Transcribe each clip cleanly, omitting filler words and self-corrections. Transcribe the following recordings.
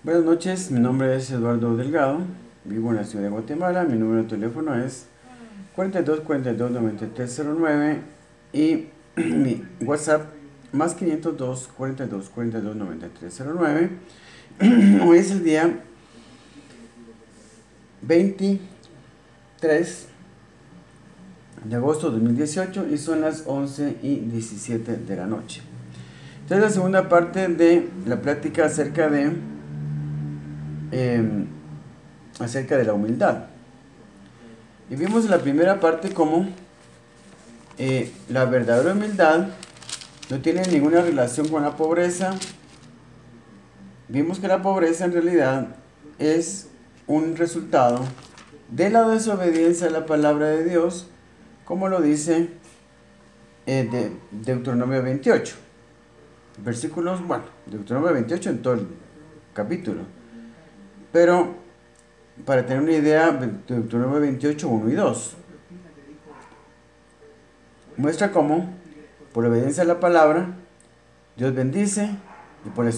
Buenas noches, mi nombre es Eduardo Delgado, vivo en la ciudad de Guatemala, mi número de teléfono es 4242-9309 y mi WhatsApp más 502-4242-9309. Hoy es el día 23 de agosto de 2018 y son las 11:17 de la noche. Esta es la segunda parte de la plática acerca de la humildad. Y vimos en la primera parte cómo la verdadera humildad no tiene ninguna relación con la pobreza. Vimos que la pobreza en realidad es un resultado de la desobediencia a la palabra de Dios, como lo dice de Deuteronomio 28. Versículos, Deuteronomio 28 en todo el capítulo. Pero para tener una idea, Deuteronomio 28, 1 y 2 muestra cómo, por la obediencia a la palabra, Dios bendice, y por la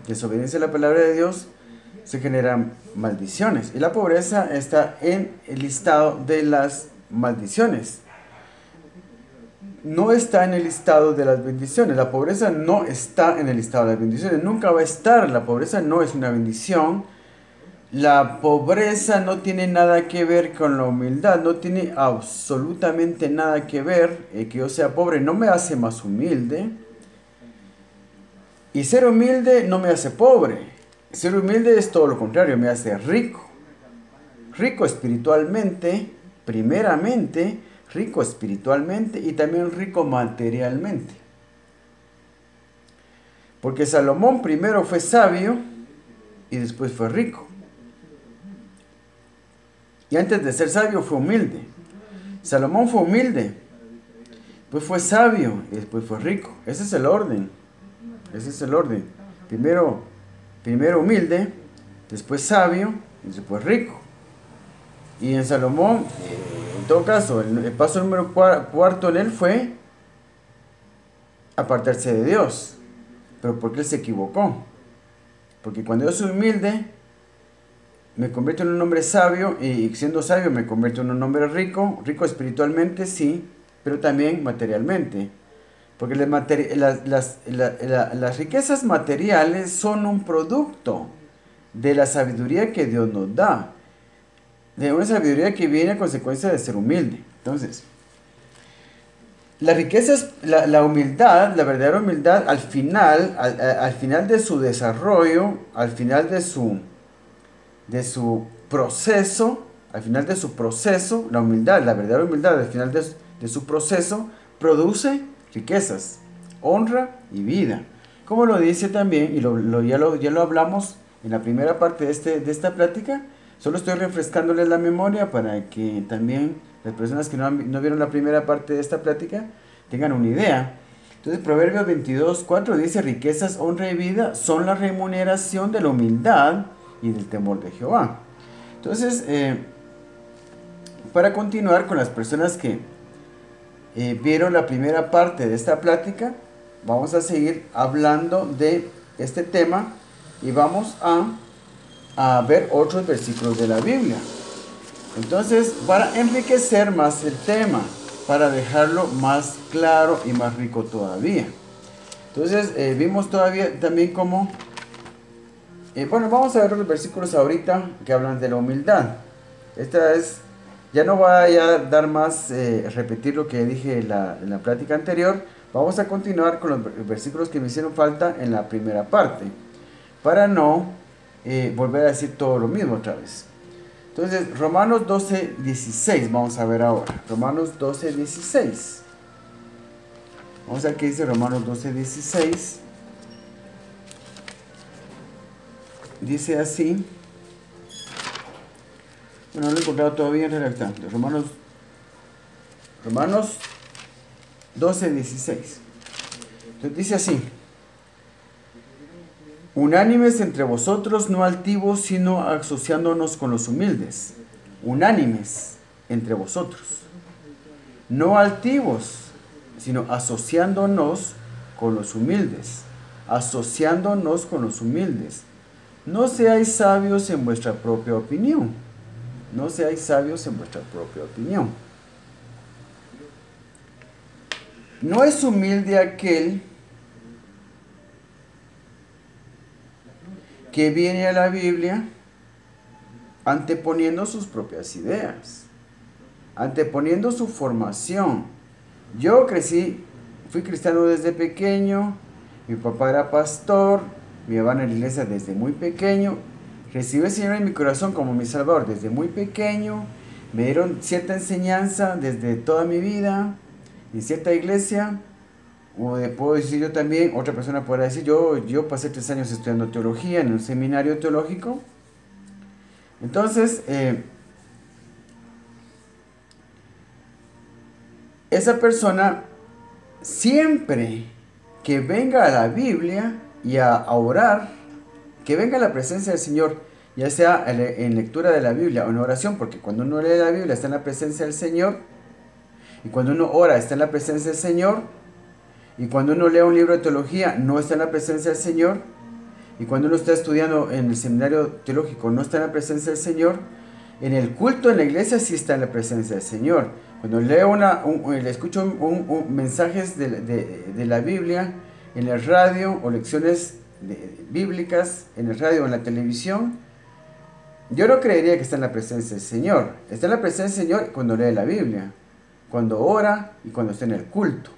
desobediencia a la palabra de Dios se generan maldiciones. Y la pobreza está en el listado de las maldiciones. No está en el listado de las bendiciones. La pobreza no está en el listado de las bendiciones. Nunca va a estar. La pobreza no es una bendición. La pobreza no tiene nada que ver con la humildad. No tiene absolutamente nada que ver. Que yo sea pobre no me hace más humilde. Y ser humilde no me hace pobre. Ser humilde es todo lo contrario. Me hace rico. Rico espiritualmente, primeramente. Rico espiritualmente y también rico materialmente. Porque Salomón primero fue sabio y después fue rico. Y antes de ser sabio fue humilde. Salomón fue humilde, después fue sabio y después fue rico. Ese es el orden. Ese es el orden. Primero humilde, después sabio y después rico. Y en Salomón, en todo caso, el paso número cuarto en él fue apartarse de Dios. Pero porque él se equivocó. Porque cuando yo soy humilde, me convierto en un hombre sabio, y siendo sabio me convierto en un hombre rico. Rico espiritualmente, sí, pero también materialmente. Porque las riquezas materiales son un producto de la sabiduría que Dios nos da. De una sabiduría que viene a consecuencia de ser humilde. Entonces, la riqueza es la humildad, la verdadera humildad, al final de su desarrollo, al final de su proceso, la humildad, la verdadera humildad, al final de su proceso, produce riquezas, honra y vida. Como lo dice también, y ya lo hablamos en la primera parte de esta plática. Solo estoy refrescándoles la memoria para que también las personas que no vieron la primera parte de esta plática tengan una idea. Entonces, Proverbios 22:4 dice: riquezas, honra y vida son la remuneración de la humildad y del temor de Jehová. Entonces, para continuar con las personas que vieron la primera parte de esta plática, vamos a seguir hablando de este tema y vamos a ver otros versículos de la Biblia. Entonces, para enriquecer más el tema, para dejarlo más claro y más rico todavía. Entonces, vimos también cómo, vamos a ver los versículos ahorita que hablan de la humildad. Ya no voy a dar más, repetir lo que dije en la plática anterior. Vamos a continuar con los versículos que me hicieron falta en la primera parte, para no volver a decir todo lo mismo otra vez. Entonces, Romanos 12:16 vamos a ver ahora. Romanos 12:16. Vamos a ver qué dice Romanos 12:16. Dice así. Bueno, no lo he encontrado todavía en redactado. Romanos 12:16. Entonces dice así: unánimes entre vosotros, no altivos, sino asociándonos con los humildes. Unánimes entre vosotros. No altivos, sino asociándonos con los humildes. asociándonos con los humildes. No seáis sabios en vuestra propia opinión. No seáis sabios en vuestra propia opinión. No es humilde aquel que viene a la Biblia anteponiendo sus propias ideas, anteponiendo su formación. Yo fui cristiano desde pequeño, mi papá era pastor, me llevaban a la iglesia desde muy pequeño, recibí al Señor en mi corazón como mi Salvador desde muy pequeño, me dieron cierta enseñanza desde toda mi vida, en cierta iglesia. O puedo decir yo también, otra persona podrá decir, yo pasé 3 años estudiando teología en un seminario teológico. Entonces, esa persona siempre que venga a la Biblia y a orar, que venga a la presencia del Señor, ya sea en lectura de la Biblia o en oración, porque cuando uno lee la Biblia está en la presencia del Señor, y cuando uno ora está en la presencia del Señor, y cuando uno lee un libro de teología no está en la presencia del Señor, y cuando uno está estudiando en el seminario teológico no está en la presencia del Señor, en el culto en la iglesia sí está en la presencia del Señor. Cuando leo escucho mensajes de la Biblia en el radio o lecciones bíblicas en el radio o en la televisión, yo no creería que está en la presencia del Señor. Está en la presencia del Señor cuando lee la Biblia, cuando ora y cuando está en el culto.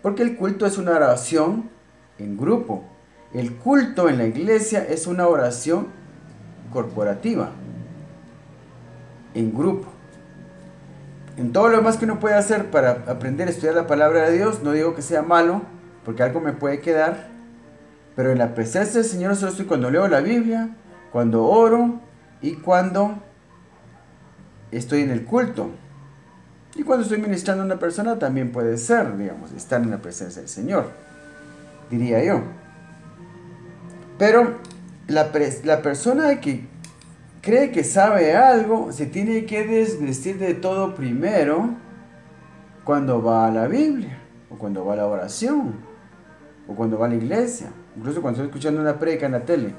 Porque el culto es una oración en grupo. El culto en la iglesia es una oración corporativa, en grupo. En todo lo demás que uno puede hacer para aprender a estudiar la palabra de Dios, no digo que sea malo, porque algo me puede quedar, pero en la presencia del Señor solo estoy cuando leo la Biblia, cuando oro y cuando estoy en el culto. Y cuando estoy ministrando a una persona también puede ser, digamos, estar en la presencia del Señor, diría yo. Pero la persona que cree que sabe algo se tiene que desvestir de todo primero cuando va a la Biblia, o cuando va a la oración, o cuando va a la iglesia, incluso cuando estoy escuchando una predica en la tele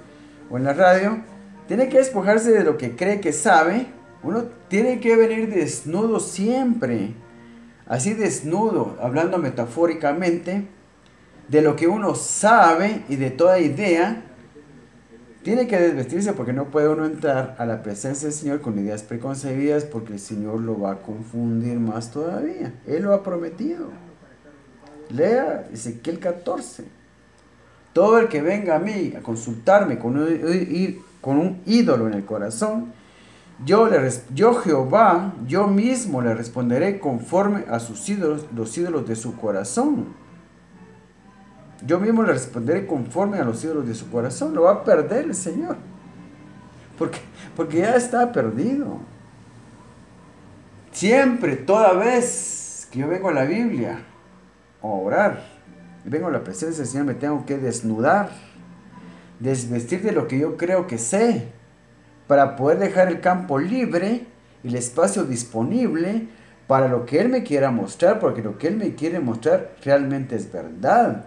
o en la radio, tiene que despojarse de lo que cree que sabe. Uno tiene que venir desnudo siempre, así desnudo, hablando metafóricamente, de lo que uno sabe y de toda idea. Tiene que desvestirse porque no puede uno entrar a la presencia del Señor con ideas preconcebidas, porque el Señor lo va a confundir más todavía. Él lo ha prometido. Lea Ezequiel 14. Todo el que venga a mí a consultarme con un ídolo en el corazón, yo Jehová, yo mismo le responderé conforme a sus ídolos, los ídolos de su corazón. Yo mismo le responderé conforme a los ídolos de su corazón. Lo va a perder el Señor. Porque ya está perdido. Siempre, toda vez que yo vengo a la Biblia a orar, vengo a la presencia del Señor, me tengo que desnudar, desvestir de lo que yo creo que sé, para poder dejar el campo libre y el espacio disponible para lo que Él me quiera mostrar, porque lo que Él me quiere mostrar realmente es verdad.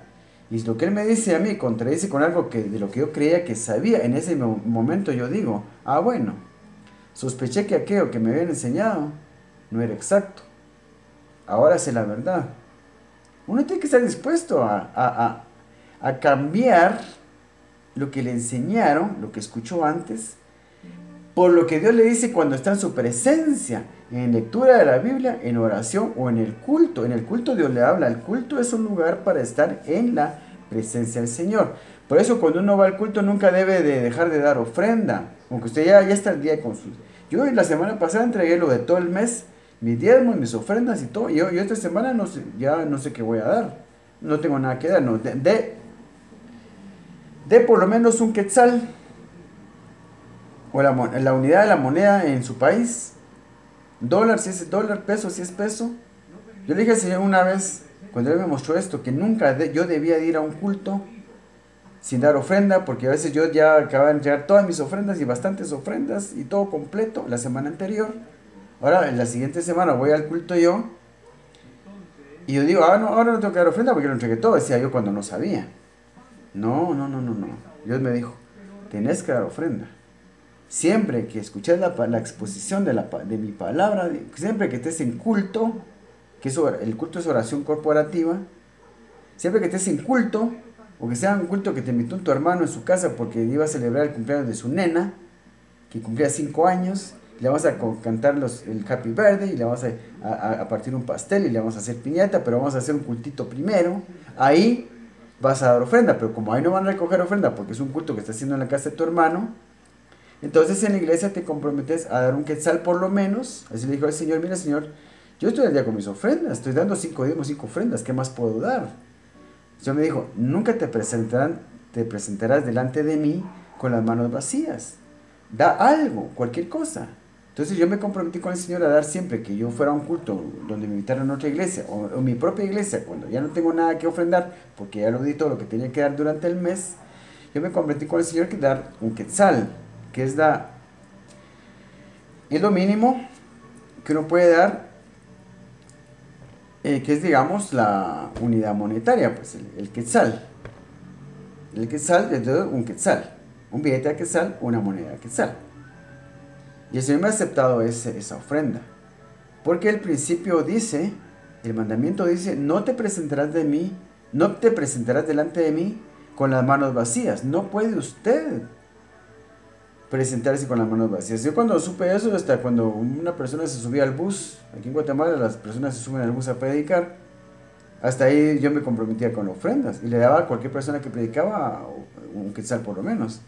Y lo que Él me dice a mí contradice con algo de lo que yo creía que sabía. En ese momento yo digo, bueno, sospeché que aquello que me habían enseñado no era exacto. Ahora sé la verdad. Uno tiene que estar dispuesto a cambiar lo que le enseñaron, lo que escuchó antes, por lo que Dios le dice cuando está en su presencia, en lectura de la Biblia, en oración o en el culto. En el culto Dios le habla. El culto es un lugar para estar en la presencia del Señor. Por eso cuando uno va al culto nunca debe de dejar de dar ofrenda. Aunque usted ya está el día con sus... Yo la semana pasada entregué lo de todo el mes, mis diezmos, mis ofrendas y todo. Yo esta semana ya no sé qué voy a dar. No tengo nada que dar. No, de por lo menos un quetzal, o la unidad de la moneda en su país, dólar si es dólar, peso si es peso. Yo le dije al Señor una vez, cuando Él me mostró esto, que nunca yo debía de ir a un culto sin dar ofrenda, porque a veces yo ya acababa de entregar todas mis ofrendas y bastantes ofrendas y todo completo la semana anterior. Ahora en la siguiente semana voy al culto yo y yo digo, no, ahora no tengo que dar ofrenda porque lo entregué todo, decía yo cuando no sabía. No, no, no, no, no. Dios me dijo, tenés que dar ofrenda. Siempre que escuches la exposición de mi palabra, siempre que estés en culto, el culto es oración corporativa, siempre que estés en culto, o que sea un culto que te invitó tu hermano en su casa porque iba a celebrar el cumpleaños de su nena, que cumplía 5 años, le vamos a cantar el Happy Birthday, y le vamos a partir un pastel, y le vamos a hacer piñata, pero vamos a hacer un cultito primero. Ahí vas a dar ofrenda, pero como ahí no van a recoger ofrenda porque es un culto que está haciendo en la casa de tu hermano, entonces en la iglesia te comprometes a dar un quetzal por lo menos. Así le dijo al Señor, mira Señor, yo estoy al día con mis ofrendas, estoy dando 5 diezmos, 5 ofrendas, ¿qué más puedo dar? El Señor me dijo, nunca te presentarás delante de mí con las manos vacías. Da algo, cualquier cosa. Entonces yo me comprometí con el Señor a dar siempre que yo fuera a un culto donde me invitaran a otra iglesia, o mi propia iglesia, cuando ya no tengo nada que ofrendar, porque ya lo di todo lo que tenía que dar durante el mes, yo me comprometí con el Señor que dar un quetzal, que es lo mínimo que uno puede dar, que es, digamos, la unidad monetaria, pues el quetzal. El quetzal es un quetzal, un billete de quetzal, una moneda de quetzal. Y el Señor me ha aceptado esa ofrenda, porque el principio dice, el mandamiento dice, no te presentarás delante de mí con las manos vacías. No puede usted presentarse con las manos vacías. Yo cuando supe eso, hasta cuando una persona se subía al bus, aquí en Guatemala las personas se suben al bus a predicar, hasta ahí yo me comprometía con ofrendas y le daba a cualquier persona que predicaba un quetzal por lo menos.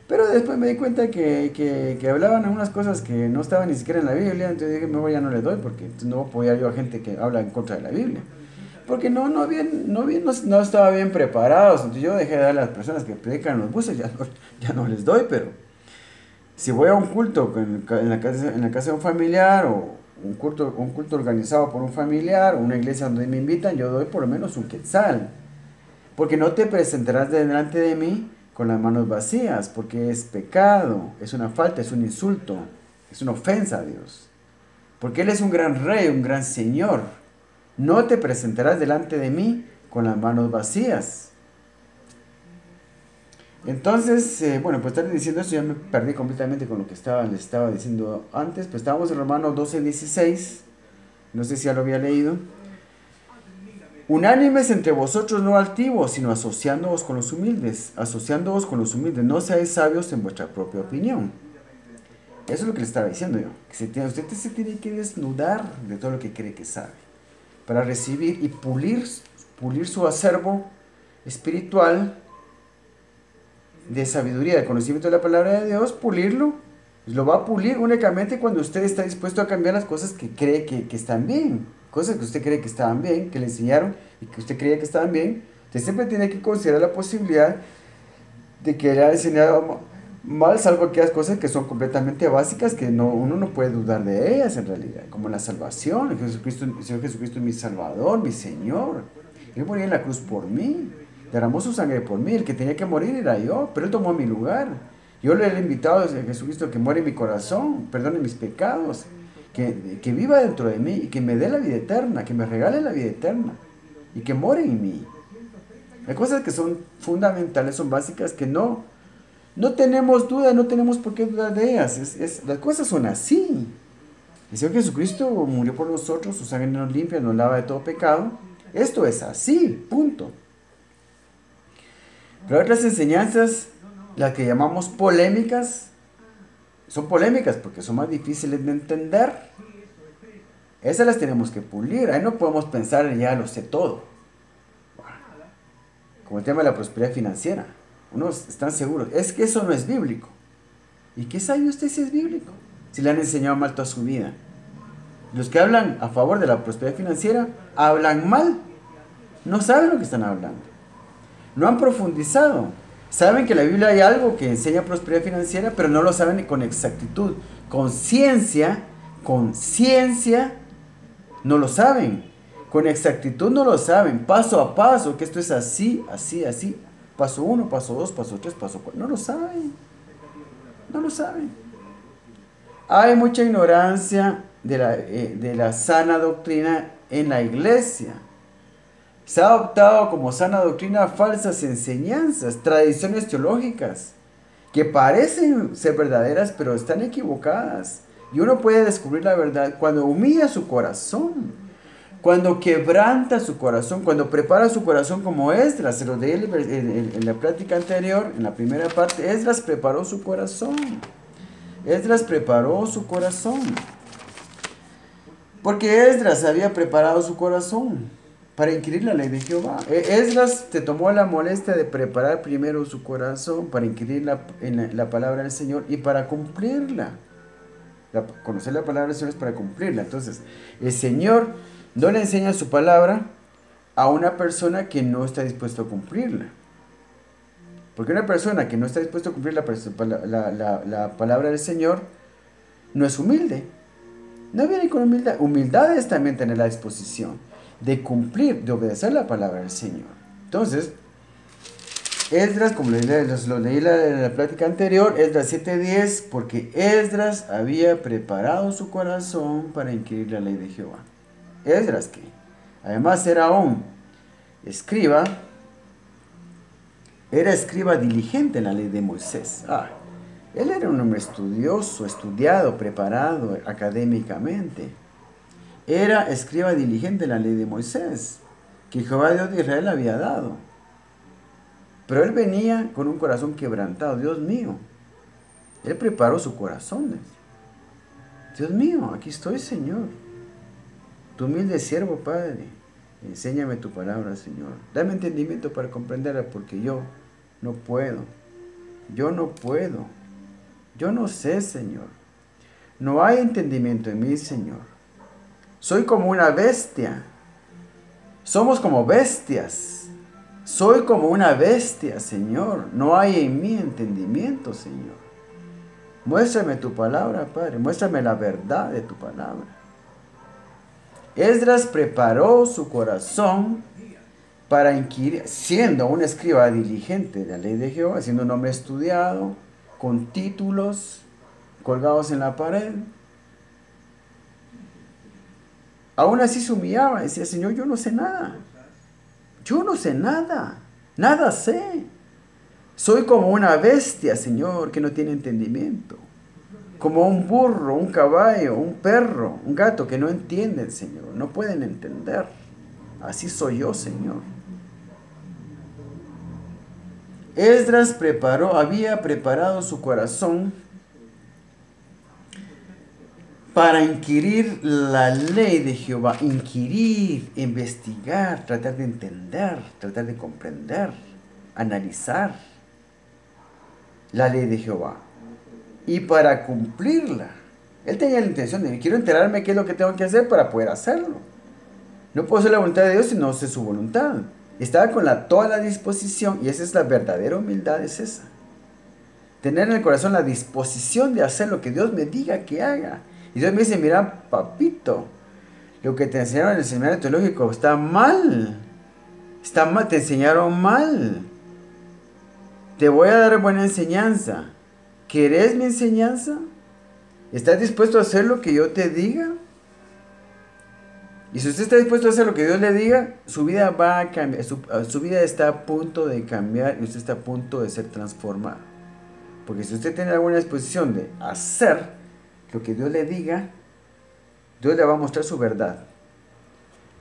Pero después me di cuenta que hablaban algunas cosas que no estaban ni siquiera en la Biblia, entonces dije, mejor ya no les doy, porque no voy a apoyar yo a gente que habla en contra de la Biblia. Porque no estaba bien preparados, entonces yo dejé de dar a las personas que predican en los buses, ya no les doy, pero si voy a un culto en la casa de un familiar, o un culto organizado por un familiar, o una iglesia donde me invitan, yo doy por lo menos un quetzal. Porque no te presentarás delante de mí con las manos vacías, porque es pecado, es una falta, es un insulto, es una ofensa a Dios. Porque Él es un gran rey, un gran señor. No te presentarás delante de mí con las manos vacías. Entonces, bueno, pues estar diciendo esto, ya me perdí completamente con lo que les estaba diciendo antes. Pues estábamos en Romanos 12:16, no sé si ya lo había leído. Unánimes entre vosotros, no altivos, sino asociándoos con los humildes. Asociándoos con los humildes, no seáis sabios en vuestra propia opinión. Eso es lo que le estaba diciendo yo. Que usted se tiene que desnudar de todo lo que cree que sabe, para recibir y pulir su acervo espiritual de sabiduría, de conocimiento de la palabra de Dios, pulirlo. Lo va a pulir únicamente cuando usted está dispuesto a cambiar las cosas que cree que están bien. Cosas que usted cree que estaban bien, que le enseñaron y que usted creía que estaban bien. Usted siempre tiene que considerar la posibilidad de que le ha enseñado mal, salvo aquellas cosas que son completamente básicas, que uno no puede dudar de ellas en realidad, como la salvación. El Señor Jesucristo es mi Salvador, mi Señor. Él murió en la cruz por mí, derramó su sangre por mí. El que tenía que morir era yo, pero Él tomó mi lugar. Yo le he invitado a Jesucristo que muere en mi corazón, perdone mis pecados, que viva dentro de mí y que me dé la vida eterna, que me regale la vida eterna y que more en mí. Hay cosas que son fundamentales, son básicas, que no tenemos duda, no tenemos por qué dudar de ellas. Las cosas son así. El Señor Jesucristo murió por nosotros, su sangre nos limpia, nos lava de todo pecado. Esto es así, punto. Pero otras enseñanzas, las que llamamos polémicas, son polémicas porque son más difíciles de entender. Esas las tenemos que pulir. Ahí no podemos pensar, ya lo sé todo. Como el tema de la prosperidad financiera. Unos están seguros, es que eso no es bíblico. ¿Y qué sabe usted si es bíblico? Si le han enseñado mal toda su vida. Los que hablan a favor de la prosperidad financiera hablan mal. No saben lo que están hablando. No han profundizado. Saben que en la Biblia hay algo que enseña prosperidad financiera, pero no lo saben con exactitud. Con ciencia, no lo saben. Con exactitud no lo saben. Paso a paso, que esto es así, así, así. Paso 1, paso 2, paso 3, paso 4. No lo saben. No lo saben. Hay mucha ignorancia de la sana doctrina en la iglesia. Se ha adoptado como sana doctrina falsas enseñanzas, tradiciones teológicas, que parecen ser verdaderas, pero están equivocadas. Y uno puede descubrir la verdad cuando humilla su corazón, cuando quebranta su corazón, cuando prepara su corazón como Esdras. Se lo leí en la plática anterior, en la primera parte. Esdras preparó su corazón. Esdras preparó su corazón. Porque Esdras había preparado su corazón para inquirir la ley de Jehová. Esdras se tomó la molestia de preparar primero su corazón para inquirir la palabra del Señor y para cumplirla. Conocer la palabra del Señor es para cumplirla. Entonces, el Señor no le enseña su palabra a una persona que no está dispuesta a cumplirla. Porque una persona que no está dispuesta a cumplir la palabra del Señor no es humilde. No viene con humildad. Humildad es también tener la disposición de cumplir, de obedecer la palabra del Señor. Entonces, Esdras, como lo leí en la plática anterior, Esdras 7:10, porque Esdras había preparado su corazón para inquirir la ley de Jehová. Esdras, que además era un escriba, era escriba diligente en la ley de Moisés. Él era un hombre estudioso, estudiado, preparado académicamente. Era escriba diligente en la ley de Moisés, que Jehová Dios de Israel había dado. Pero él venía con un corazón quebrantado. Dios mío, él preparó su corazón. Dios mío, aquí estoy, Señor. Tu humilde siervo, Padre. Enséñame tu palabra, Señor. Dame entendimiento para comprenderla, porque yo no puedo. Yo no puedo. Yo no sé, Señor. No hay entendimiento en mí, Señor. Soy como una bestia. Somos como bestias. Soy como una bestia, Señor. No hay en mí entendimiento, Señor. Muéstrame tu palabra, Padre. Muéstrame la verdad de tu palabra. Esdras preparó su corazón para inquirir, siendo un escriba diligente de la ley de Jehová, siendo un hombre estudiado, con títulos colgados en la pared. Aún así se humillaba, decía, Señor, yo no sé nada. Yo no sé nada, nada sé. Soy como una bestia, Señor, que no tiene entendimiento. Como un burro, un caballo, un perro, un gato que no entienden, Señor. No pueden entender. Así soy yo, Señor. Esdras había preparado su corazón para inquirir la ley de Jehová, inquirir, investigar, tratar de entender, tratar de comprender, analizar la ley de Jehová. Y para cumplirla, él tenía la intención de, quiero enterarme qué es lo que tengo que hacer para poder hacerlo. No puedo hacer la voluntad de Dios si no sé su voluntad. Estaba con toda la disposición, y esa es la verdadera humildad, es esa. Tener en el corazón la disposición de hacer lo que Dios me diga que haga. Y Dios me dice, mira, papito, lo que te enseñaron en el seminario teológico está mal. Está mal, te enseñaron mal. Te voy a dar buena enseñanza. ¿Querés mi enseñanza? ¿Estás dispuesto a hacer lo que yo te diga? Y si usted está dispuesto a hacer lo que Dios le diga, su vida va a cambiar. Su vida está a punto de cambiar y usted está a punto de ser transformado. Porque si usted tiene alguna disposición de hacer lo que Dios le diga, Dios le va a mostrar su verdad.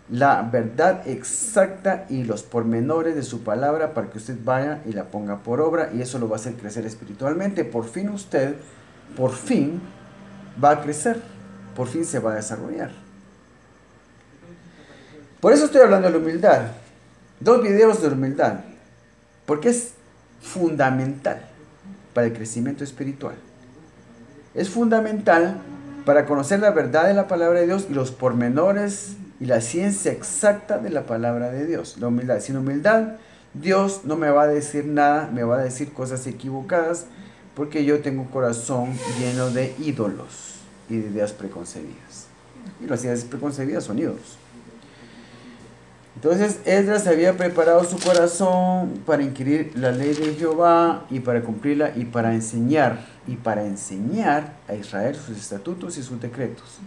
La verdad exacta y los pormenores de su palabra para que usted vaya y la ponga por obra, y eso lo va a hacer crecer espiritualmente. Por fin usted, va a crecer, por fin se va a desarrollar. Por eso estoy hablando de la humildad. 2 videos de la humildad, porque es fundamental para el crecimiento espiritual. Es fundamental para conocer la verdad de la palabra de Dios y los pormenores y la ciencia exacta de la palabra de Dios. La humildad. Sin humildad, Dios no me va a decir nada, me va a decir cosas equivocadas, porque yo tengo un corazón lleno de ídolos y de ideas preconcebidas. Y las ideas preconcebidas son ídolos. Entonces Esdras había preparado su corazón para inquirir la ley de Jehová y para cumplirla y para enseñar a Israel sus estatutos y sus decretos.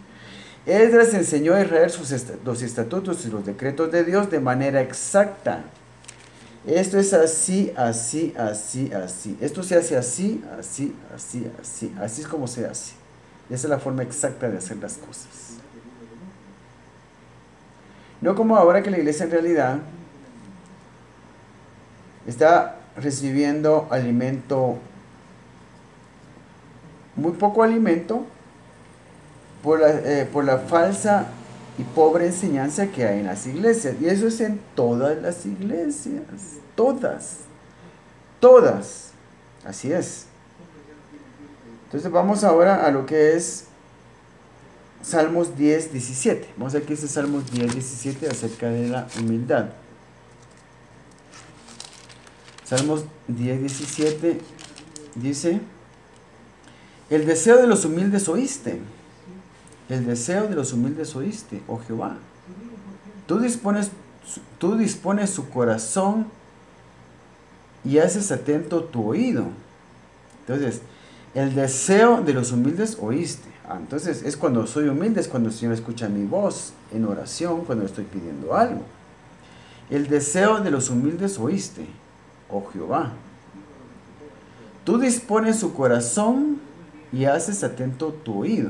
Esdras enseñó a Israel los estatutos y los decretos de Dios de manera exacta. Esto es así, así, así, así. Esto se hace así, así, así, así. Así es como se hace. Esa es la forma exacta de hacer las cosas. No como ahora que la iglesia en realidad está recibiendo alimento, muy poco alimento, por la falsa y pobre enseñanza que hay en las iglesias. Y eso es en todas las iglesias. Todas. Todas. Así es. Entonces vamos ahora a lo que es Salmos 10, 17. Vamos a ver qué dice Salmos 10, 17 acerca de la humildad. Salmos 10, 17 dice: el deseo de los humildes oíste. El deseo de los humildes oíste, oh Jehová. Tú dispones su corazón y haces atento tu oído. Entonces, el deseo de los humildes oíste. Entonces, es cuando soy humilde, es cuando el Señor escucha mi voz en oración, cuando estoy pidiendo algo. El deseo de los humildes oíste, oh Jehová. Tú dispones su corazón y haces atento tu oído.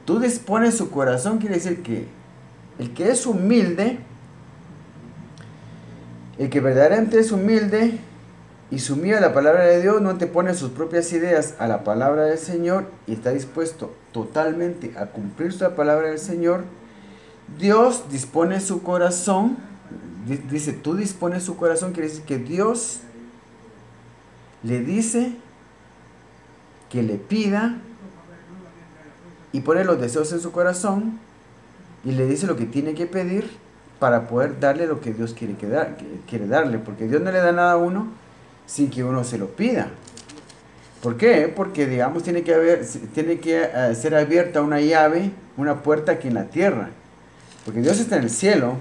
Tú dispones su corazón, quiere decir que el que es humilde, el que verdaderamente es humilde y sumido a la palabra de Dios, no antepone sus propias ideas a la palabra del Señor y está dispuesto totalmente a cumplir la palabra del Señor. Dios dispone su corazón, dice, tú dispones su corazón, quiere decir que Dios le dice que le pida y pone los deseos en su corazón y le dice lo que tiene que pedir para poder darle lo que Dios quiere darle, porque Dios no le da nada a uno sin que uno se lo pida. ¿Por qué? Porque, digamos, tiene que ser abierta una llave, una puerta aquí en la tierra, porque Dios está en el cielo.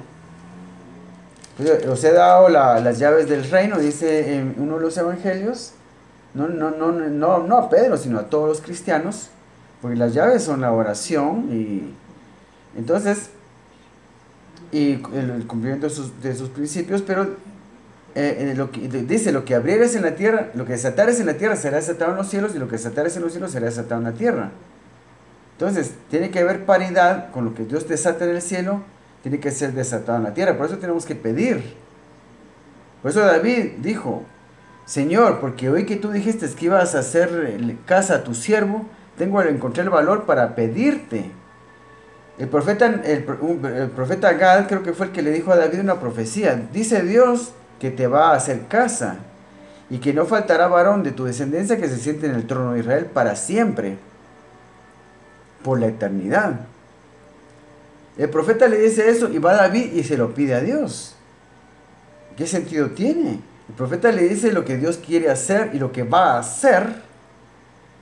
Pues, os he dado las llaves del reino, dice en uno de los evangelios, no a Pedro, sino a todos los cristianos, porque las llaves son la oración y entonces y el cumplimiento de sus principios, pero dice, lo que abrieres en la tierra, lo que desatares en la tierra será desatado en los cielos, y lo que desatares en los cielos será desatado en la tierra. Entonces, tiene que haber paridad con lo que Dios desata en el cielo, tiene que ser desatado en la tierra. Por eso tenemos que pedir. Por eso David dijo: Señor, porque hoy que tú dijiste que ibas a hacer casa a tu siervo, encontré el valor para pedirte. El profeta Gad, creo que fue el que le dijo a David una profecía. Dice Dios que te va a hacer casa y que no faltará varón de tu descendencia que se siente en el trono de Israel para siempre, por la eternidad. El profeta le dice eso y va a David y se lo pide a Dios. ¿Qué sentido tiene? El profeta le dice lo que Dios quiere hacer y lo que va a hacer,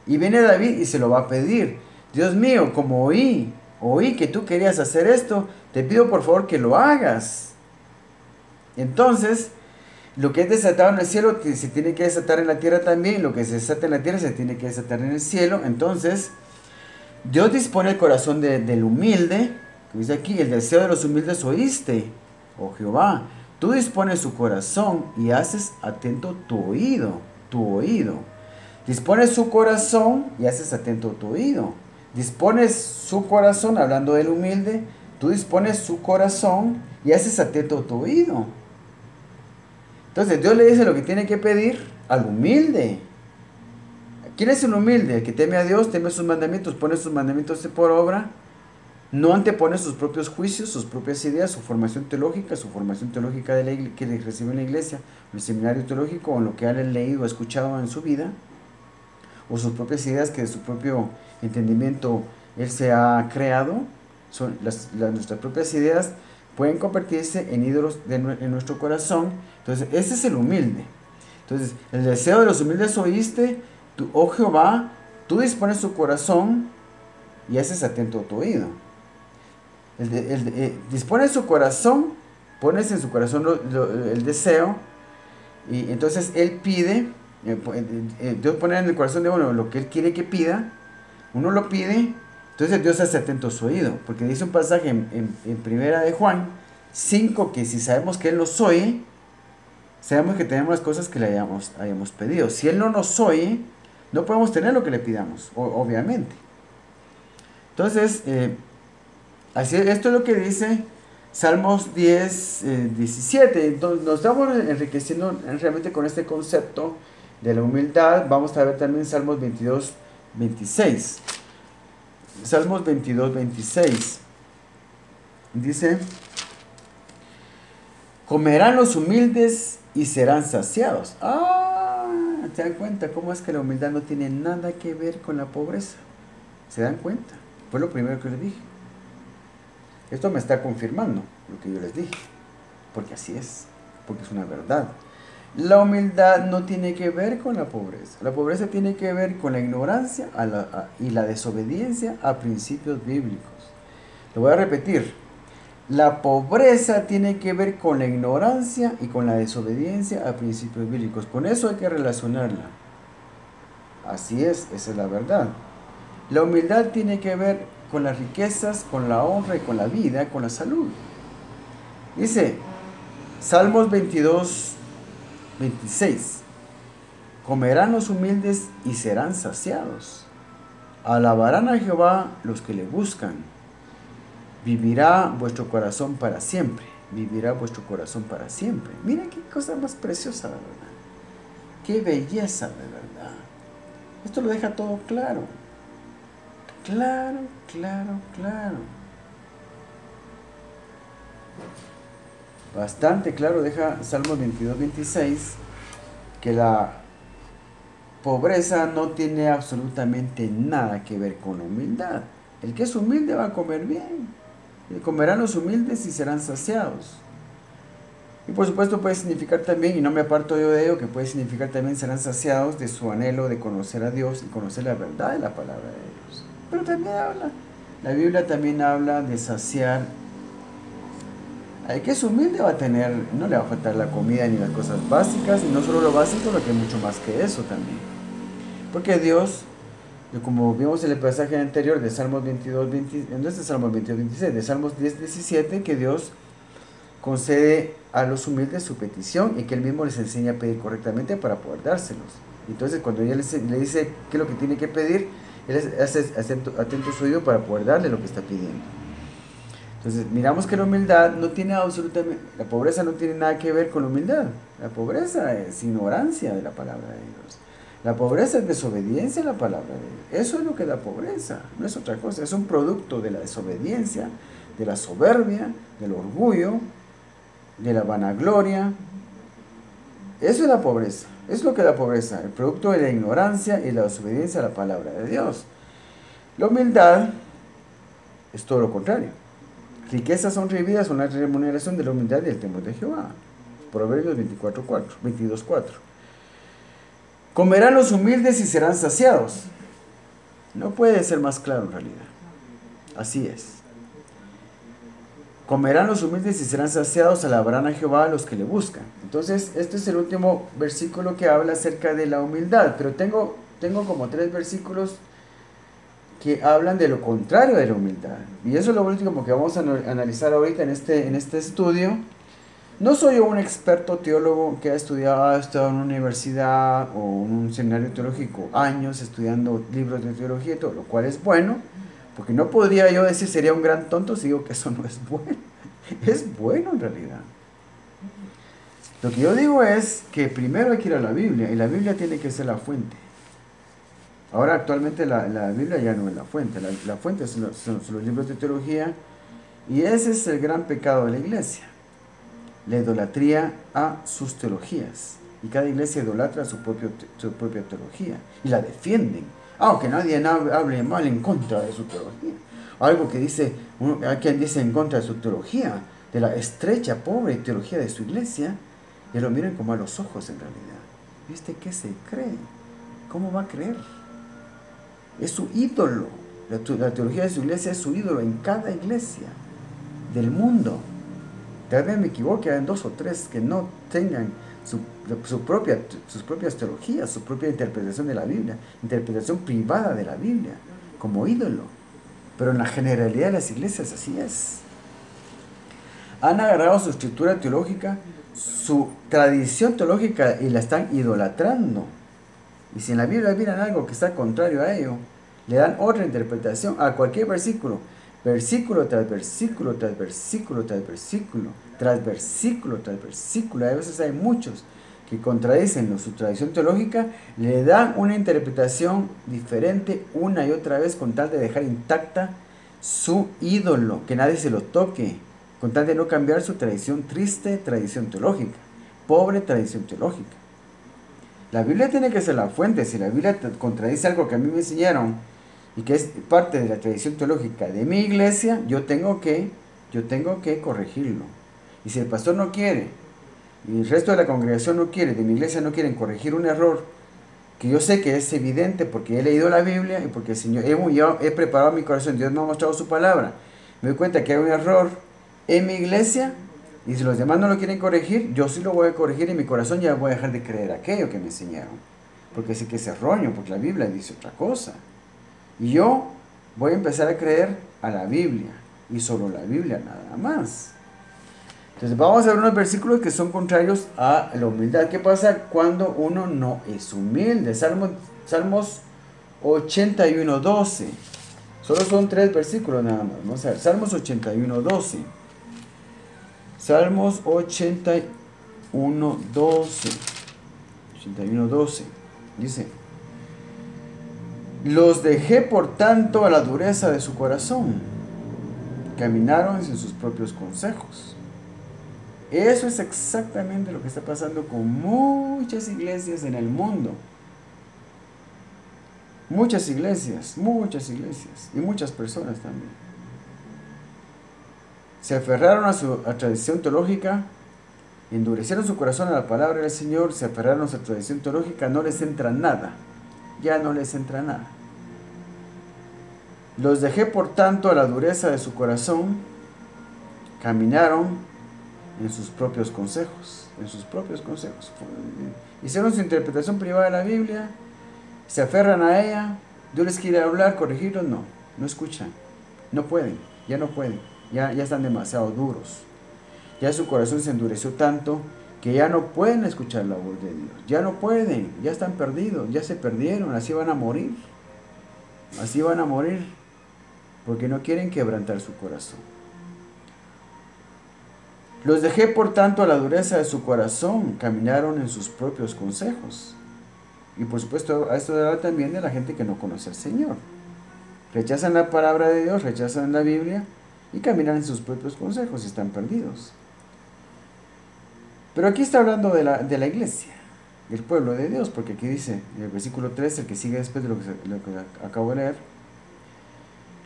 y viene David y se lo va a pedir. Dios mío, como oí que tú querías hacer esto, te pido por favor que lo hagas. Entonces, lo que es desatado en el cielo se tiene que desatar en la tierra también, lo que se desata en la tierra se tiene que desatar en el cielo. Entonces, Dios dispone el corazón del humilde, que dice aquí, el deseo de los humildes oíste, oh Jehová. Tú dispones su corazón y haces atento tu oído, Dispones su corazón y haces atento tu oído. Dispones su corazón, hablando del humilde, tú dispones su corazón y haces atento tu oído. Entonces Dios le dice lo que tiene que pedir al humilde. ¿Quién es el humilde? El que teme a Dios, teme sus mandamientos, pone sus mandamientos por obra, no antepone sus propios juicios, sus propias ideas, su formación teológica que le recibe en la iglesia, en el seminario teológico, o en lo que ha leído o escuchado en su vida, o sus propias ideas que de su propio entendimiento él se ha creado. Nuestras propias ideas pueden convertirse en ídolos en nuestro corazón. Entonces, ese es el humilde. Entonces, el deseo de los humildes oíste, oh Jehová, tú dispones su corazón y haces atento tu oído. Dispones su corazón, pones en su corazón el deseo, y entonces él pide. Dios pone en el corazón de uno lo que él quiere que pida, uno lo pide, Entonces Dios hace atento su oído, porque dice un pasaje en primera de Juan 5 que si sabemos que Él nos oye, sabemos que tenemos las cosas que le hayamos pedido. Si Él no nos oye, no podemos tener lo que le pidamos, obviamente. Entonces, así, esto es lo que dice Salmos 10, 17. Entonces, nos estamos enriqueciendo realmente con este concepto de la humildad. Vamos a ver también Salmos 22, 26. Salmos 22, 26. Dice: comerán los humildes y serán saciados. ¿Te dan cuenta cómo es que la humildad no tiene nada que ver con la pobreza? ¿Se dan cuenta? Fue lo primero que les dije. Esto me está confirmando lo que yo les dije, porque así es, porque es una verdad. La humildad no tiene que ver con la pobreza. La pobreza tiene que ver con la ignorancia y la desobediencia a principios bíblicos. Lo voy a repetir. La pobreza tiene que ver con la ignorancia y con la desobediencia a principios bíblicos. Con eso hay que relacionarla. Así es, esa es la verdad. La humildad tiene que ver con las riquezas, con la honra y con la vida, con la salud. Dice Salmos 22, 26. Comerán los humildes y serán saciados. Alabarán a Jehová los que le buscan. Vivirá vuestro corazón para siempre. Vivirá vuestro corazón para siempre. Miren qué cosa más preciosa, de verdad. Qué belleza, de verdad. Esto lo deja todo claro. Claro, claro, claro. Bastante claro deja Salmos 22, 26 que la pobreza no tiene absolutamente nada que ver con la humildad. El que es humilde va a comer bien. Y comerán los humildes y serán saciados. Y por supuesto puede significar también, y no me aparto yo de ello, que puede significar también serán saciados de su anhelo de conocer a Dios y conocer la verdad de la palabra de Dios. Pero también la Biblia también habla de saciar. El que es humilde va a tener, no le va a faltar la comida ni las cosas básicas, y no solo lo básico, sino que mucho más que eso también. Porque Dios, como vimos en el pasaje anterior de Salmos 22, 20, no es de Salmos 22, 26, de Salmos 10, 17, que Dios concede a los humildes su petición y que Él mismo les enseña a pedir correctamente para poder dárselos. Entonces, cuando ella le dice qué es lo que tiene que pedir, Él hace atento su oído para poder darle lo que está pidiendo. Entonces, miramos que la humildad no tiene absolutamente, la pobreza no tiene nada que ver con la humildad. La pobreza es ignorancia de la palabra de Dios. La pobreza es desobediencia a la palabra de Dios. Eso es lo que da pobreza, no es otra cosa. Es un producto de la desobediencia, de la soberbia, del orgullo, de la vanagloria. Eso es la pobreza. Es lo que da pobreza, el producto de la ignorancia y la desobediencia a la palabra de Dios. La humildad es todo lo contrario. Riquezas son vidas, una remuneración de la humildad y el temor de Jehová. Proverbios 22:4. Comerán los humildes y serán saciados. No puede ser más claro en realidad. Así es. Comerán los humildes y serán saciados, alabarán a Jehová a los que le buscan. Entonces, este es el último versículo que habla acerca de la humildad. Pero tengo como 3 versículos que hablan de lo contrario de la humildad. Y eso es lo último que vamos a analizar ahorita en este estudio. No soy yo un experto teólogo que ha estado en una universidad o en un seminario teológico años estudiando libros de teología y todo, lo cual es bueno, porque no podría yo decir sería un gran tonto si digo que eso no es bueno. Es bueno en realidad. Lo que yo digo es que primero hay que ir a la Biblia, y la Biblia tiene que ser la fuente. Ahora actualmente la Biblia ya no es la fuente, la fuente son los libros de teología, y ese es el gran pecado de la iglesia, la idolatría a sus teologías, y cada iglesia idolatra su propia teología, y la defienden, aunque nadie hable mal en contra de su teología. Algo que hay quien dice en contra de su teología, de la estrecha, pobre teología de su iglesia, y lo miran como a los ojos en realidad. ¿Viste qué se cree? ¿Cómo va a creer? Es su ídolo. La teología de su iglesia es su ídolo en cada iglesia del mundo. Tal vez me equivoque, hay 2 o 3 que no tengan sus propias teologías, su propia interpretación de la Biblia, interpretación privada de la Biblia, como ídolo. Pero en la generalidad de las iglesias así es. Han agarrado su estructura teológica, su tradición teológica y la están idolatrando. Y si en la Biblia miran algo que está contrario a ello, le dan otra interpretación a cualquier versículo. Versículo tras versículo, tras versículo, tras versículo, tras versículo, tras versículo. A veces hay muchos que contradicen su tradición teológica, le dan una interpretación diferente una y otra vez con tal de dejar intacta su ídolo, que nadie se lo toque, con tal de no cambiar su tradición, triste tradición teológica, pobre tradición teológica. La Biblia tiene que ser la fuente. Si la Biblia contradice algo que a mí me enseñaron y que es parte de la tradición teológica de mi iglesia, yo tengo que corregirlo. Y si el pastor no quiere, y el resto de la congregación no quiere, de mi iglesia no quieren corregir un error, que yo sé que es evidente porque he leído la Biblia y porque el Señor, he preparado mi corazón, Dios me ha mostrado su palabra, me doy cuenta que hay un error en mi iglesia, y si los demás no lo quieren corregir, yo sí lo voy a corregir, y en mi corazón ya voy a dejar de creer aquello que me enseñaron, porque sé que es erróneo, porque la Biblia dice otra cosa. Y yo voy a empezar a creer a la Biblia, y solo la Biblia, nada más. Entonces vamos a ver unos versículos que son contrarios a la humildad. ¿Qué pasa cuando uno no es humilde? Salmos 81:12. Solo son 3 versículos nada más. Vamos a ver, Salmos 81:12. Salmos 81:12. 81:12. Dice: los dejé por tanto a la dureza de su corazón, caminaron en sus propios consejos. Eso es exactamente lo que está pasando con muchas iglesias en el mundo. Muchas iglesias y muchas personas también. Se aferraron a su tradición teológica, endurecieron su corazón a la palabra del Señor, se aferraron a su tradición teológica, no les entra nada, ya no les entra nada. Los dejé por tanto a la dureza de su corazón, caminaron en sus propios consejos, hicieron su interpretación privada de la Biblia, se aferran a ella, Dios les quiere hablar, corregirlos, no escuchan, no pueden, ya están demasiado duros, ya su corazón se endureció tanto que ya no pueden escuchar la voz de Dios, ya no pueden, ya están perdidos, ya se perdieron, así van a morir, porque no quieren quebrantar su corazón. Los dejé por tanto a la dureza de su corazón, caminaron en sus propios consejos. Y por supuesto, a esto habla también de la gente que no conoce al Señor. Rechazan la palabra de Dios, rechazan la Biblia y caminan en sus propios consejos y están perdidos. Pero aquí está hablando de la iglesia, del pueblo de Dios, porque aquí dice, en el versículo 3, el que sigue después de lo que acabo de leer: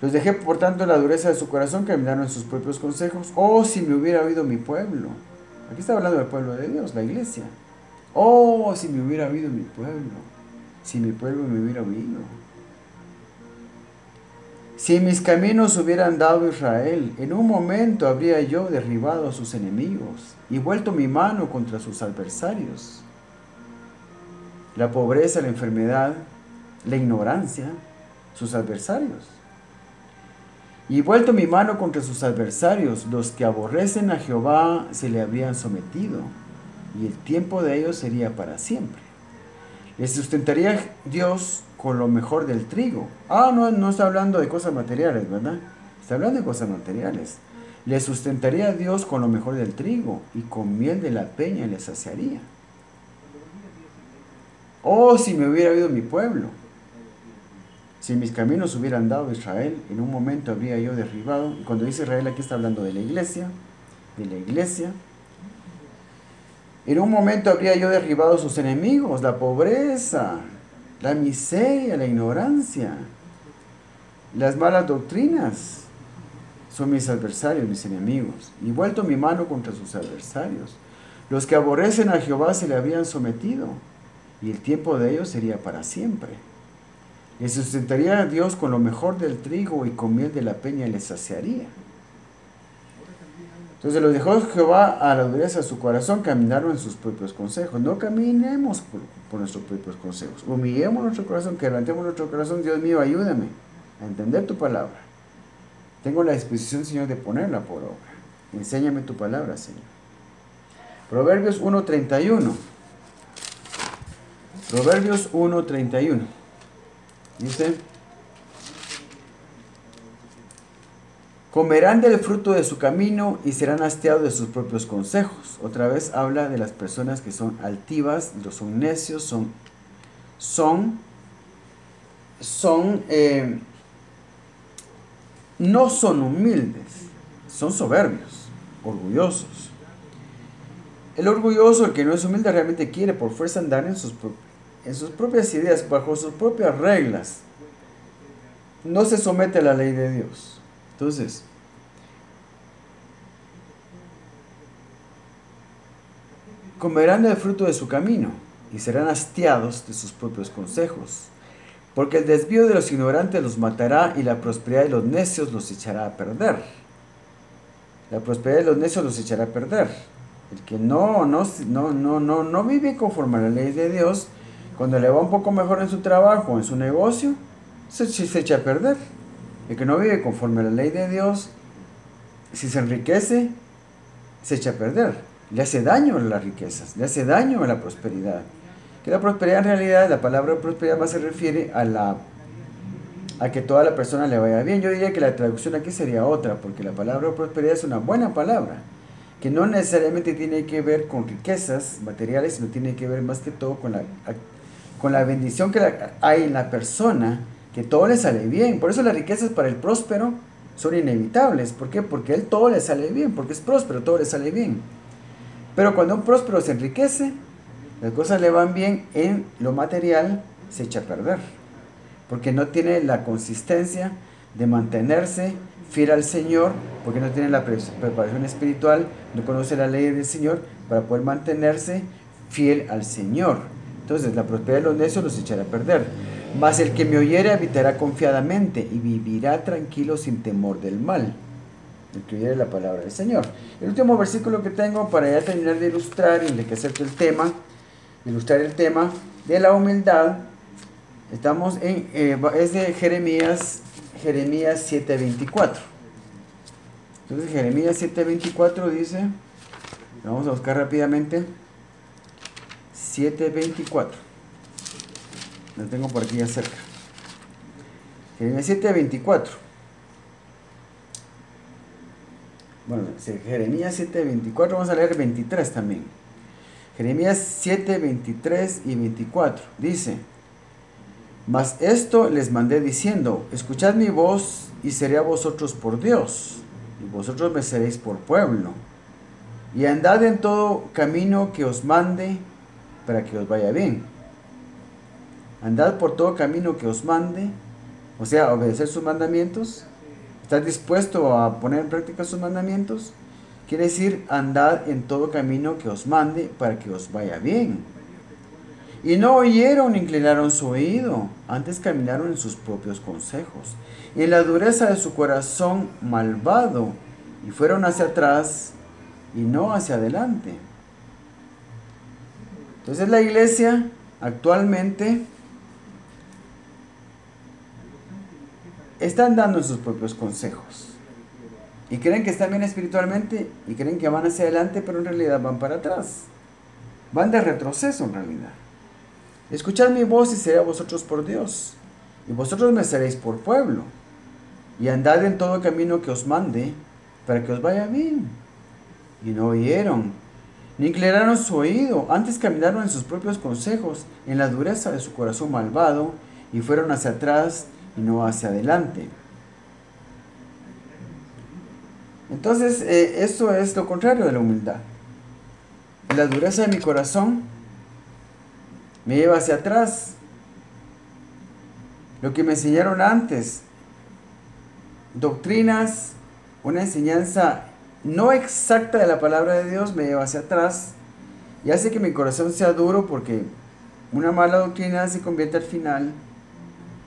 los dejé por tanto la dureza de su corazón, caminaron en sus propios consejos. Oh, si me hubiera oído mi pueblo. Aquí está hablando del pueblo de Dios, la iglesia. Oh, si me hubiera oído mi pueblo. Si mi pueblo me hubiera oído. Si mis caminos hubieran dado Israel, en un momento habría yo derribado a sus enemigos y vuelto mi mano contra sus adversarios. La pobreza, la enfermedad, la ignorancia, sus adversarios. Y vuelto mi mano contra sus adversarios, los que aborrecen a Jehová se le habrían sometido, y el tiempo de ellos sería para siempre. Les sustentaría Dios con lo mejor del trigo. No está hablando de cosas materiales, ¿verdad? Está hablando de cosas materiales. Les sustentaría Dios con lo mejor del trigo, y con miel de la peña les saciaría. Oh, si me hubiera oído mi pueblo. Si mis caminos hubieran dado a Israel, en un momento habría yo derribado. Y cuando dice Israel, aquí está hablando de la iglesia. En un momento habría yo derribado sus enemigos, la pobreza, la miseria, la ignorancia, las malas doctrinas. Son mis adversarios, mis enemigos. Y vuelto mi mano contra sus adversarios. Los que aborrecen a Jehová se le habían sometido, y el tiempo de ellos sería para siempre. Les sustentaría a Dios con lo mejor del trigo, y con miel de la peña les saciaría. Entonces los dejó Jehová a la dureza de su corazón, caminaron en sus propios consejos. No caminemos por nuestros propios consejos. Humillemos nuestro corazón, quebrantemos nuestro corazón. Dios mío, ayúdame a entender tu palabra. Tengo la disposición, Señor, de ponerla por obra. Enséñame tu palabra, Señor. Proverbios 1:31. Proverbios 1:31. Dice: comerán del fruto de su camino y serán hastiados de sus propios consejos. Otra vez habla de las personas que son altivas, son necios, no son humildes, son soberbios, orgullosos. El orgulloso, el que no es humilde, realmente quiere por fuerza andar en sus propias ideas, bajo sus propias reglas. No se somete a la ley de Dios. Entonces, comerán del fruto de su camino y serán hastiados de sus propios consejos. Porque el desvío de los ignorantes los matará y la prosperidad de los necios los echará a perder. La prosperidad de los necios los echará a perder. El que no vive conforme a la ley de Dios, cuando le va un poco mejor en su trabajo, en su negocio, se echa a perder. El que no vive conforme a la ley de Dios, si se enriquece, se echa a perder. Le hace daño a las riquezas, le hace daño a la prosperidad. Que la prosperidad, en realidad, la palabra prosperidad más se refiere a que toda la persona le vaya bien. Yo diría que la traducción aquí sería otra, porque la palabra prosperidad es una buena palabra, que no necesariamente tiene que ver con riquezas materiales, sino tiene que ver más que todo con la bendición que hay en la persona, que todo le sale bien. Por eso las riquezas para el próspero son inevitables. ¿Por qué? Porque a él todo le sale bien, porque es próspero, todo le sale bien. Pero cuando un próspero se enriquece, las cosas le van bien en lo material, se echa a perder. Porque no tiene la consistencia de mantenerse fiel al Señor, porque no tiene la preparación espiritual, no conoce la ley del Señor para poder mantenerse fiel al Señor. Entonces, la prosperidad de los necios los echará a perder. Mas el que me oyere habitará confiadamente y vivirá tranquilo sin temor del mal. El que oyere la palabra del Señor. El último versículo que tengo para ya terminar de ilustrar y enriquecer ilustrar el tema de la humildad, estamos es de Jeremías 7:24. Entonces Jeremías 7:24 dice, vamos a buscar rápidamente, 7:24, lo tengo por aquí ya cerca. Jeremías 7:24. Bueno, Jeremías 7:24, vamos a leer 23 también. Jeremías 7:23 y 24 dice: mas esto les mandé diciendo, escuchad mi voz y seré a vosotros por Dios, y vosotros me seréis por pueblo, y andad en todo camino que os mande para que os vaya bien. Andad por todo camino que os mande, o sea, obedecer sus mandamientos. ¿Estás dispuesto a poner en práctica sus mandamientos? Quiere decir, andad en todo camino que os mande para que os vaya bien. Y no oyeron ni inclinaron su oído, antes caminaron en sus propios consejos, en la dureza de su corazón malvado, y fueron hacia atrás y no hacia adelante. Entonces la iglesia actualmente está andando en sus propios consejos. Y creen que están bien espiritualmente y creen que van hacia adelante, pero en realidad van para atrás. Van de retroceso en realidad. Escuchad mi voz y seré a vosotros por Dios, y vosotros me seréis por pueblo, y andad en todo camino que os mande, para que os vaya bien. Y no oyeron, ni inclinaron su oído, antes caminaron en sus propios consejos, en la dureza de su corazón malvado, y fueron hacia atrás y no hacia adelante. Entonces, esto es lo contrario de la humildad. La dureza de mi corazón me lleva hacia atrás. Lo que me enseñaron antes, doctrinas, una enseñanza no exacta de la palabra de Dios, me lleva hacia atrás y hace que mi corazón sea duro, porque una mala doctrina se convierte al final,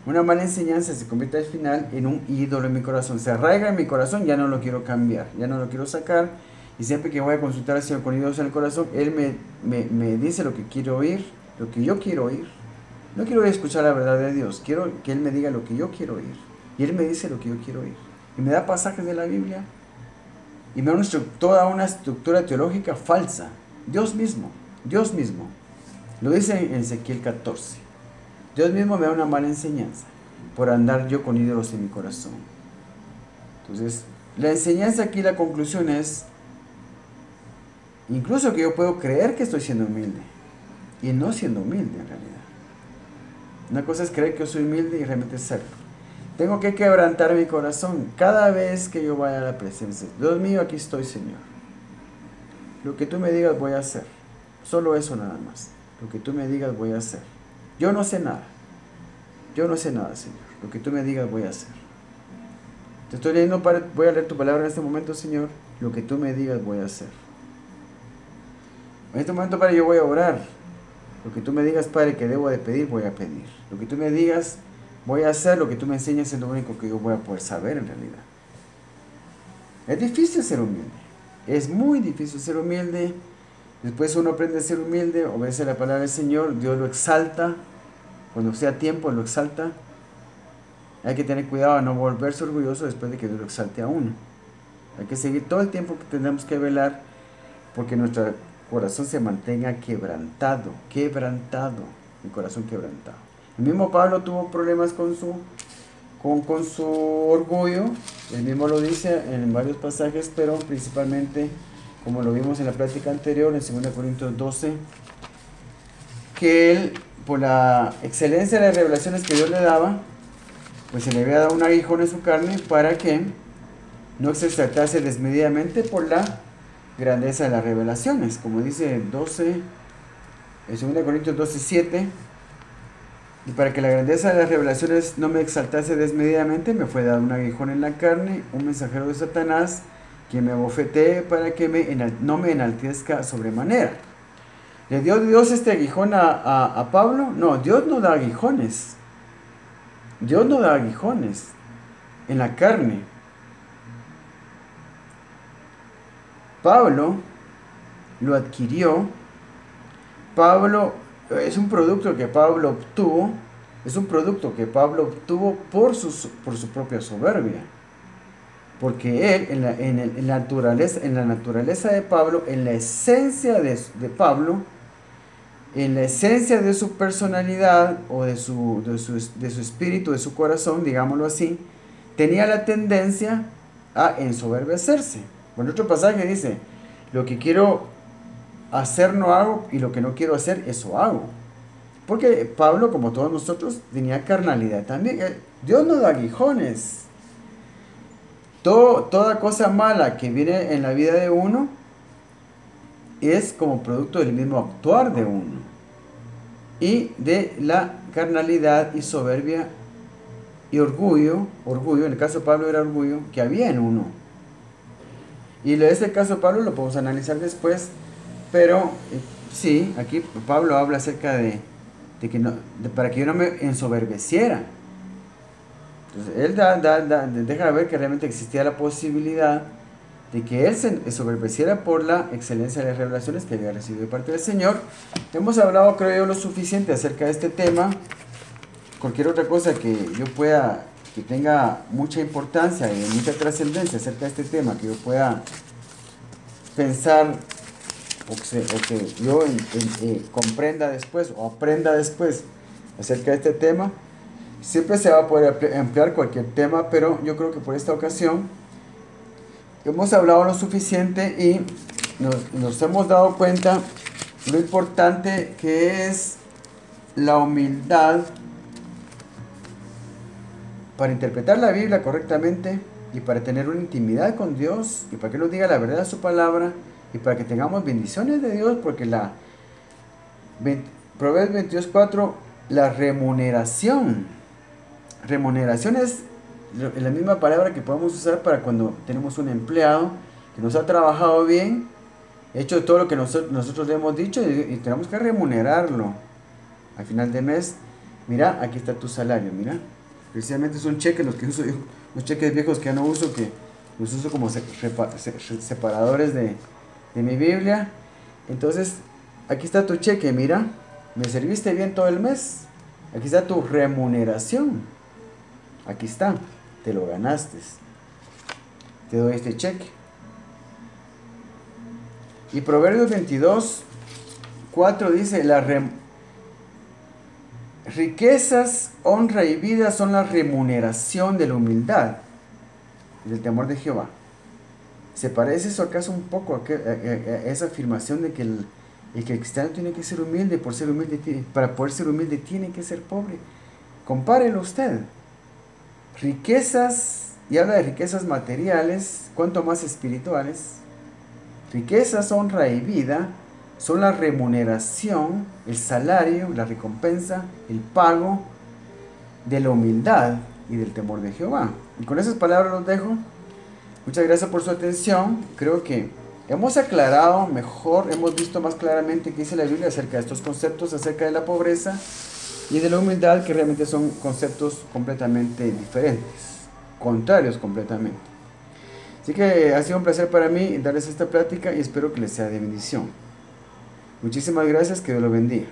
una mala enseñanza se convierte al final en un ídolo en mi corazón, se arraiga en mi corazón, ya no lo quiero cambiar, ya no lo quiero sacar, y siempre que voy a consultar al Señor con ídolos en el corazón, Él me dice lo que quiero oír, lo que yo quiero oír. No quiero escuchar la verdad de Dios, quiero que Él me diga lo que yo quiero oír, y Él me dice lo que yo quiero oír. y me da pasajes de la Biblia y me da toda una estructura teológica falsa. Dios mismo lo dice en Ezequiel 14. Dios mismo me da una mala enseñanza por andar yo con ídolos en mi corazón. Entonces, la enseñanza aquí, la conclusión es, incluso que yo puedo creer que estoy siendo humilde y no siendo humilde en realidad. Una cosa es creer que yo soy humilde y realmente serlo. Tengo que quebrantar mi corazón cada vez que yo vaya a la presencia. Dios mío, aquí estoy, Señor. Lo que tú me digas voy a hacer. Solo eso nada más. Lo que tú me digas voy a hacer. Yo no sé nada. Yo no sé nada, Señor. Lo que tú me digas voy a hacer. Te estoy leyendo, voy a leer tu palabra en este momento, Señor. Lo que tú me digas voy a hacer. En este momento, Padre, yo voy a orar. Lo que tú me digas, Padre, que debo de pedir, voy a pedir. Lo que tú me digas, voy a hacer. Lo que tú me enseñas es lo único que yo voy a poder saber en realidad. Es difícil ser humilde. Es muy difícil ser humilde. Después uno aprende a ser humilde, obedece la palabra del Señor, Dios lo exalta. Cuando sea tiempo, lo exalta. Hay que tener cuidado de no volverse orgulloso después de que Dios lo exalte a uno. Hay que seguir todo el tiempo que tenemos que velar porque nuestro corazón se mantenga quebrantado, el corazón quebrantado. El mismo Pablo tuvo problemas con su orgullo, él mismo lo dice en varios pasajes, pero principalmente, como lo vimos en la plática anterior, en 2 Corintios 12, que él, por la excelencia de las revelaciones que Dios le daba, pues se le había dado un aguijón en su carne para que no se exaltase desmedidamente por la grandeza de las revelaciones, como dice en 2 Corintios 12:7, y para que la grandeza de las revelaciones no me exaltase desmedidamente, me fue dado un aguijón en la carne, un mensajero de Satanás, que me abofetee para que no me enaltezca sobremanera. ¿Le dio Dios este aguijón a Pablo? No, Dios no da aguijones. Dios no da aguijones en la carne. Pablo lo adquirió. Pablo es un producto que Pablo obtuvo. Es un producto que Pablo obtuvo por su propia soberbia. Porque él, en la naturaleza de Pablo, en la esencia de Pablo, en la esencia de su personalidad o de su espíritu, de su corazón, digámoslo así, tenía la tendencia a ensoberbecerse. Bueno, otro pasaje dice, lo que quiero hacer no hago y lo que no quiero hacer, eso hago. Porque Pablo, como todos nosotros, tenía carnalidad también. Dios no da aguijones. Toda cosa mala que viene en la vida de uno es como producto del mismo actuar de uno y de la carnalidad y soberbia y orgullo, en el caso de Pablo era orgullo, que había en uno. Y en este caso de Pablo lo podemos analizar después, pero sí, aquí Pablo habla acerca de que para que yo no me ensoberbeciera. Entonces él deja ver que realmente existía la posibilidad de que él se ensoberbeciera por la excelencia de las revelaciones que había recibido de parte del Señor. Hemos hablado, creo yo, lo suficiente acerca de este tema. Cualquier otra cosa que tenga mucha importancia y mucha trascendencia acerca de este tema, que yo pueda pensar o que yo comprenda después o aprenda después acerca de este tema, siempre se va a poder ampliar cualquier tema, pero yo creo que por esta ocasión hemos hablado lo suficiente y nos hemos dado cuenta lo importante que es la humildad para interpretar la Biblia correctamente y para tener una intimidad con Dios y para que nos diga la verdad de su palabra y para que tengamos bendiciones de Dios, porque Proverbios 22:4, la remuneración es la misma palabra que podemos usar para cuando tenemos un empleado que nos ha trabajado bien, hecho todo lo que nosotros le hemos dicho y tenemos que remunerarlo al final de mes. Mira, aquí está tu salario, mira. Precisamente son cheques los que uso yo, los cheques viejos que ya no uso, que los uso como separadores de mi Biblia. Entonces, aquí está tu cheque, mira, me serviste bien todo el mes. Aquí está tu remuneración. Aquí está, te lo ganaste. te doy este cheque. Y Proverbios 22, 4 dice, riquezas, honra y vida son la remuneración de la humildad y del temor de Jehová. ¿Se parece eso acaso un poco a esa afirmación de que el cristiano tiene que ser humilde, para poder ser humilde tiene que ser pobre? Compárelo usted. Riquezas, y habla de riquezas materiales, cuanto más espirituales. Riquezas, honra y vida son la remuneración, el salario, la recompensa, el pago de la humildad y del temor de Jehová. Y con esas palabras los dejo. Muchas gracias por su atención. Creo que hemos aclarado mejor, hemos visto más claramente qué dice la Biblia acerca de estos conceptos, acerca de la pobreza y de la humildad, que realmente son conceptos completamente diferentes, contrarios completamente. Así que ha sido un placer para mí darles esta plática y espero que les sea de bendición. Muchísimas gracias, que Dios lo bendiga.